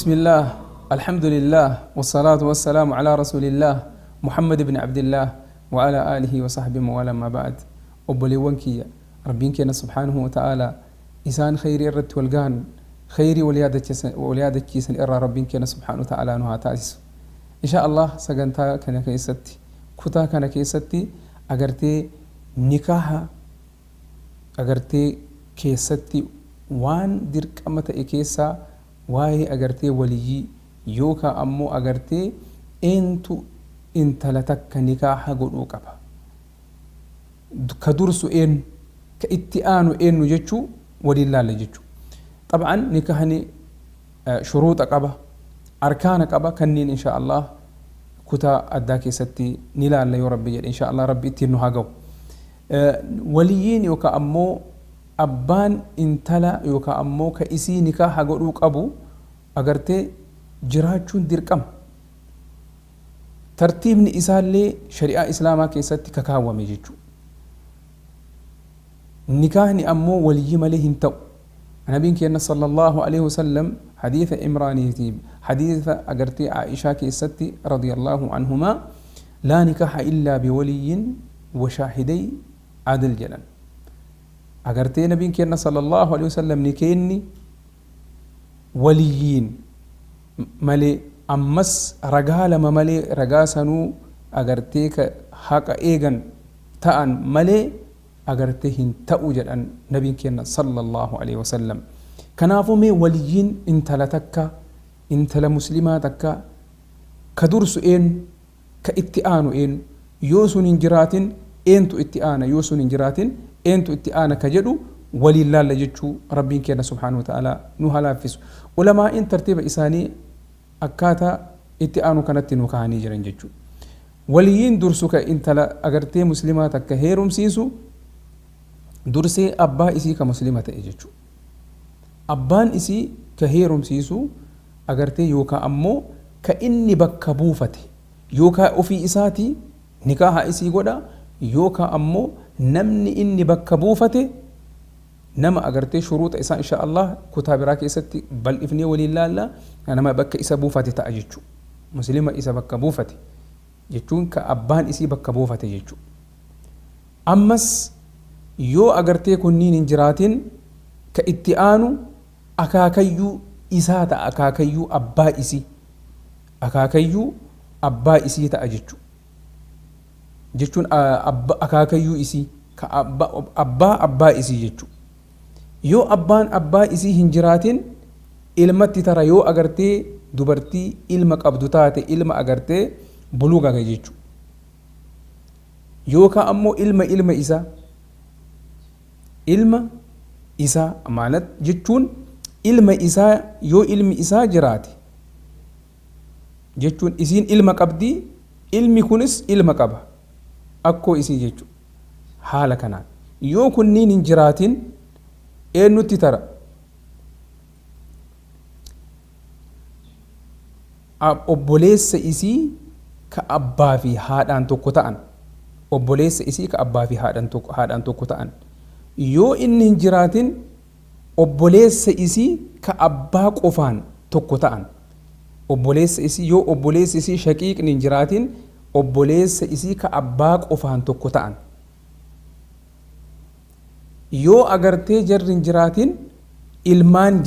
بسم الله الحمد لله والصلاة والسلام على رسول الله محمد بن عبد الله وعلى آله وصحبه وعلى ما بعد أبولي وانكي ربينك سبحانه وتعالى إسان خيري الرد والقان خيري وليادة كيسن إرى ربينك سبحانه وتعالى نها تاسس إن شاء الله سجنتا كان كيستي كتا كان كيستي أجرتي نكاها أجرتي كيستي وان درك أمتا إكيسا واي أجرتي ولي يوكا أمو أجرتي إنتو إنت لتك نكاح قلو قبا كدرسو إن كإتئانو إن نجتشو ولله لجتشو طبعا نكاحني شروط قبا أركان قبا كنين إن شاء الله كتا أداكي ستي نلا الله يربي إن شاء الله ربي إتينو هاقو وليين يوكا أمو abbaan intala yookaan ammoo ka isii nikaaha godhuu qabu agartee jiraachuun dirqama tartiibni isaallee shari'aa islaamaa keessatti kakaawwame jechuudha nikaahni ammoo waliyyi malee hin ta'u nabiin keenya sallallahu alaihi wasallam hadiisa imraaniiti hadiisa agartee aishaa keessatti radiyallahu anhuma laa nikaaha illaa biwaliyyin wa shaahidai adil jedhan agartee nabiin keenya sallallahu alaihi wasallam ni kenni waliyin malee ammas ragaa lama malee ragaa sanuu agartee ka haqa eegan ta'an malee agartee hin ta'u jedhan nabiin keenya sallallahu alaihi wasallam kanaafuu mee waliyin intala takka intala muslimaa takka ka dursu een ka itti aanu een yoo sun hin jiraatin eentu itti aana yoo sun hin jiraatin eentu itti aana ka jedhu waliin laalla jechuu rabbiin keenya subhaanahu wa ta'ala nu halaaffisu ulamaa'in tartiiba isaanii akkaataa itti aanu kanatti nu kaa'anii jiran jechuu waliyyiin dursu ka intala agartee muslimaa takka heerumsiisu dursee abbaa isii ka muslima ta'e jechuu abbaan isii ka heerumsiisu agartee yookaan ammoo ka inni bakka buufate yookaan ofii isaatii nikaaha isii godha yookaan ammoo namni inni bakka buufate nama agartee shuruuxa isaa insha Allah kutaa biraa keessatti bal'ifnee waliin laalla nama bakka isa buufate ta'a jechuu muslima isa bakka buufate jechuun ka abbaan isii bakka buufate jechuu ammas yoo agartee kunniin hin jiraatin ka itti aanu akaakayyuu isaa ta'a akaakayyuu abbaa isii ta'a jechuu jechuun akaakayyuu isii ka abbaa isii jechuu yoo abbaan abbaa isii hin jiraatin ilmatti tara yoo agartee dubartii ilma qabdu taate ilma agartee buluga jechuu yookaan ammoo ilma isaa amaanat jechuun ilma isaa yoo ilmi isaa jiraate jechuun isiin ilma qabdi ilmi kunis ilma qaba akkoo isii jechu haala kanaan yoo kunniin hin jiraatin eenyutti tara obboleessa isii ka abbaa fi haadhaan tokko ta'an obboleessa isii ka abbaa fi haadhaan tokko ta'an yoo inni hin jiraatin obboleessa isii ka abbaa qofaan tokko ta'an obboleessa isii yoo obboleessa isii shaqiiqni hin jiraatin obboleessa isii ka abbaa qofaan tokko ta'an yoo agartee jarri hin jiraatin ilmaan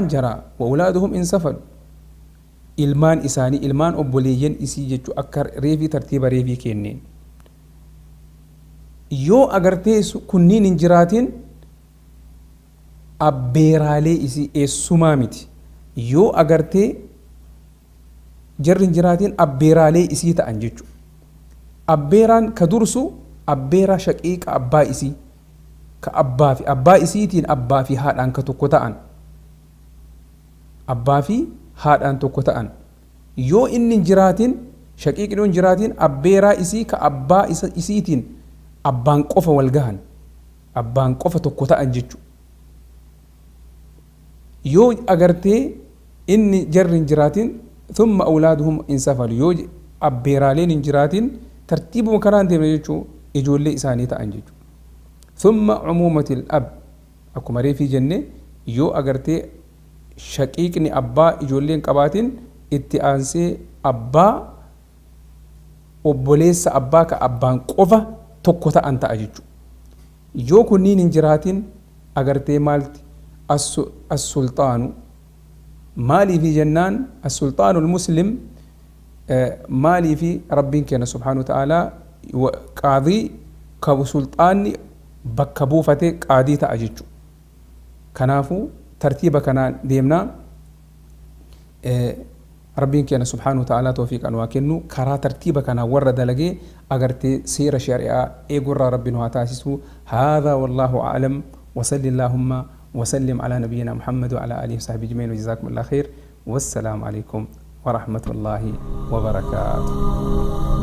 jaraa wa ulaaduhum in safadu ilmaan isaanii ilmaan obboleeyyan isii jechuu akka reefii tartiiba reefii kenneen yoo agartee kunniin hin jiraatin abbeeraalee isii eessumaa miti yoo agartee jarri hin jiraatin abbeeraalee isii ta'an jechuudha abbeeraan ka dursu abbeeraa shaqiiqa abbaa isii ka abbaa isiitiin abbaa fi haadhaan ka tokko ta'an abbaa fi haadhaan tokko ta'an yoo inni hin jiraatin shaqiiqni hin jiraatin abbeeraa isii ka abbaa isiitiin abbaan qofa wal gahan abbaan qofa tokko ta'an jechuudha yoo agartee inni jarri hin jiraatin ثم أولادهم انسفلوا يوج أبيرالين انجراتين ترتيب مكران ديما يجو إجولي إساني تأنجج ثم عمومة الأب أكو مري في جنة يو أغرتي shaqiiqni abbaa ijoolleen qabaatin itti aansee abbaa obboleessa abbaa ka abbaan qofa tokko ta'an ta'a jechuudha. Yoo kunniin hin jiraatin agartee maalti as-sulxaanu maaliifi jennaan as-sulxaanul muslim maaliifi rabbiin keenya subhaanahu wa ta'aalaa qaadii ka sulxaanni bakka buufatee qaadii ta'a jechuudha. Kanaafuu tartiiba kanaan deemnaa rabbiin keenya subhaanahu wa ta'aalaa tawfiiqan waa kennu karaa tartiiba kanaan warra dalagee agartee seera shari'aa eegurraa rabbiin haa taasisu. Haadha wallaahu a'lam wa salli allaahumma وسلم على نبينا محمد وعلى آله وصحبه أجمعين وجزاكم الله خير والسلام عليكم ورحمة الله وبركاته.